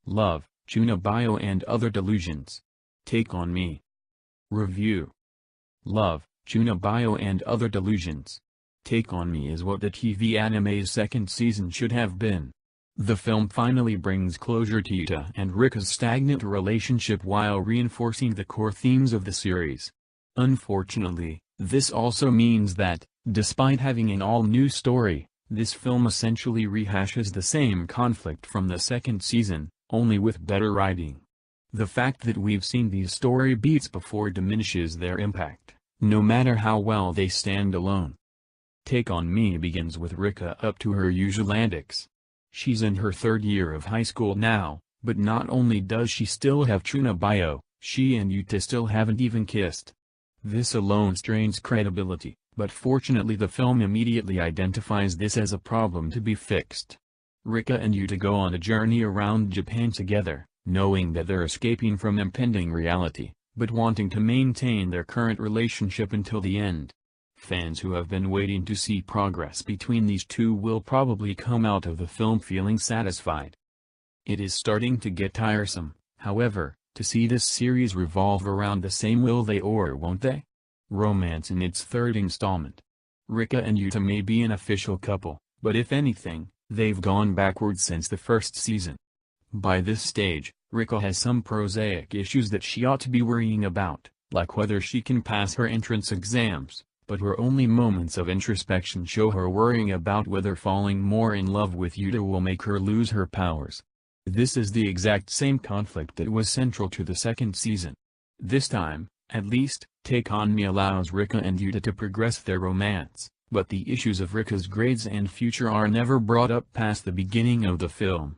Love, Chunibyo and Other Delusions. Take on Me. Review. Love, Chunibyo and Other Delusions. Take on Me is what the TV anime's second season should have been. The film finally brings closure to Yuta and Rika's stagnant relationship while reinforcing the core themes of the series. Unfortunately, this also means that, despite having an all-new story, this film essentially rehashes the same conflict from the second season, only with better writing. The fact that we've seen these story beats before diminishes their impact, no matter how well they stand alone. Take on Me begins with Rika up to her usual antics. She's in her third year of high school now, but not only does she still have Chunibyo, she and Yuta still haven't even kissed. This alone strains credibility, but fortunately the film immediately identifies this as a problem to be fixed. Rika and Yuta go on a journey around Japan together, knowing that they're escaping from impending reality, but wanting to maintain their current relationship until the end. Fans who have been waiting to see progress between these two will probably come out of the film feeling satisfied. It is starting to get tiresome, however, to see this series revolve around the same will they or won't they? Romance in its third installment. Rika and Yuta may be an official couple, but if anything, they've gone backwards since the first season. By this stage, Rika has some prosaic issues that she ought to be worrying about, like whether she can pass her entrance exams, but her only moments of introspection show her worrying about whether falling more in love with Yuta will make her lose her powers. This is the exact same conflict that was central to the second season. This time, at least, Take on Me allows Rika and Yuta to progress their romance, but the issues of Rika's grades and future are never brought up past the beginning of the film.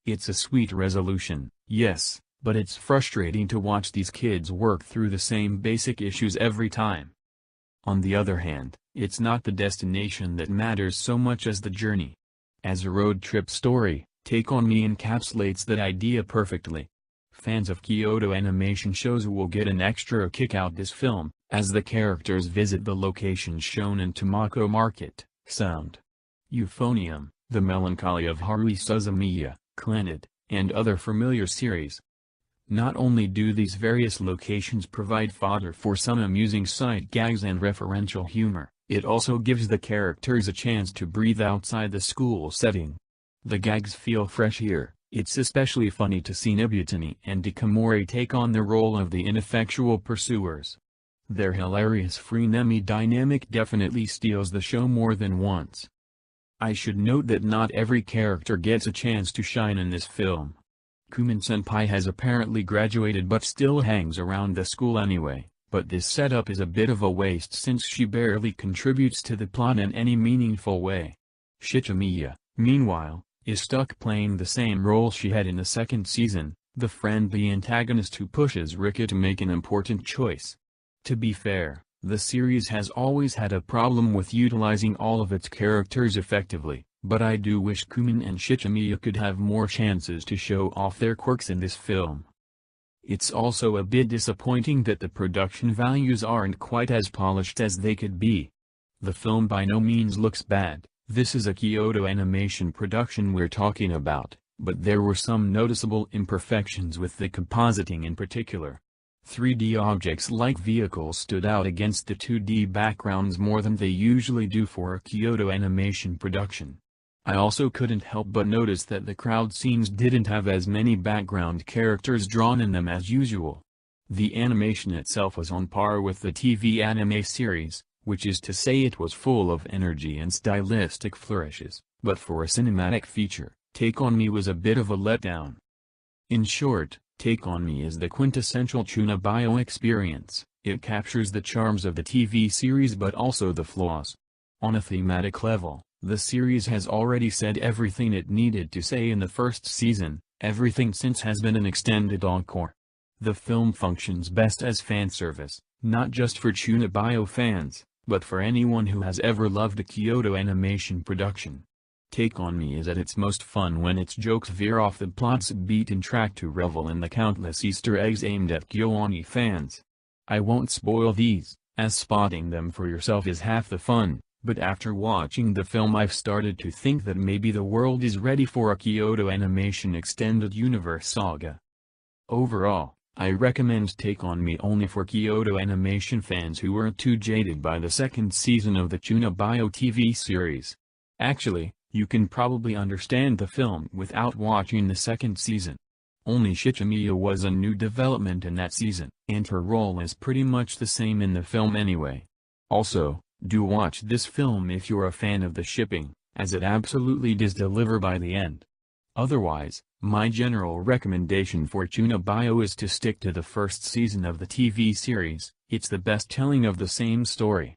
It's a sweet resolution, yes, but it's frustrating to watch these kids work through the same basic issues every time. On the other hand, it's not the destination that matters so much as the journey. As a road trip story, Take on Me encapsulates that idea perfectly. Fans of Kyoto animation shows will get an extra kick out this film, as the characters visit the locations shown in Tomoko Market, Sound, Euphonium, The Melancholy of Haruhi Suzumiya, Clannad, and other familiar series. Not only do these various locations provide fodder for some amusing sight gags and referential humor, it also gives the characters a chance to breathe outside the school setting. The gags feel fresh here. It's especially funny to see Nobutani and Dekamori take on the role of the ineffectual pursuers. Their hilarious frenemy dynamic definitely steals the show more than once. I should note that not every character gets a chance to shine in this film. Kumin-senpai has apparently graduated but still hangs around the school anyway, but this setup is a bit of a waste since she barely contributes to the plot in any meaningful way. Shichimiya, meanwhile, is stuck playing the same role she had in the second season, the friendly antagonist who pushes Rika to make an important choice. To be fair, the series has always had a problem with utilizing all of its characters effectively, but I do wish Kumin and Shichimiya could have more chances to show off their quirks in this film. It's also a bit disappointing that the production values aren't quite as polished as they could be. The film by no means looks bad. This is a Kyoto animation production we're talking about, but there were some noticeable imperfections with the compositing in particular. 3D objects like vehicles stood out against the 2D backgrounds more than they usually do for a Kyoto animation production. I also couldn't help but notice that the crowd scenes didn't have as many background characters drawn in them as usual. The animation itself was on par with the TV anime series, which is to say it was full of energy and stylistic flourishes, but for a cinematic feature, Take on Me was a bit of a letdown. In short, Take on Me is the quintessential Chunibyo experience. It captures the charms of the TV series but also the flaws. On a thematic level, the series has already said everything it needed to say in the first season. Everything since has been an extended encore. The film functions best as fan service, not just for Chunibyo fans, but for anyone who has ever loved a Kyoto animation production. Take on Me is at its most fun when its jokes veer off the plot's beaten track to revel in the countless Easter eggs aimed at KyoAni fans. I won't spoil these, as spotting them for yourself is half the fun, But after watching the film I've started to think that maybe the world is ready for a Kyoto Animation Extended Universe saga. Overall, I recommend Take On Me only for Kyoto Animation fans who weren't too jaded by the second season of the Chunibyo TV series. Actually, you can probably understand the film without watching the second season. Only Chunibyo was a new development in that season, and her role is pretty much the same in the film anyway. Also, do watch this film if you're a fan of the shipping, as it absolutely does deliver by the end. Otherwise, my general recommendation for Chunibyo is to stick to the first season of the TV series. It's the best telling of the same story.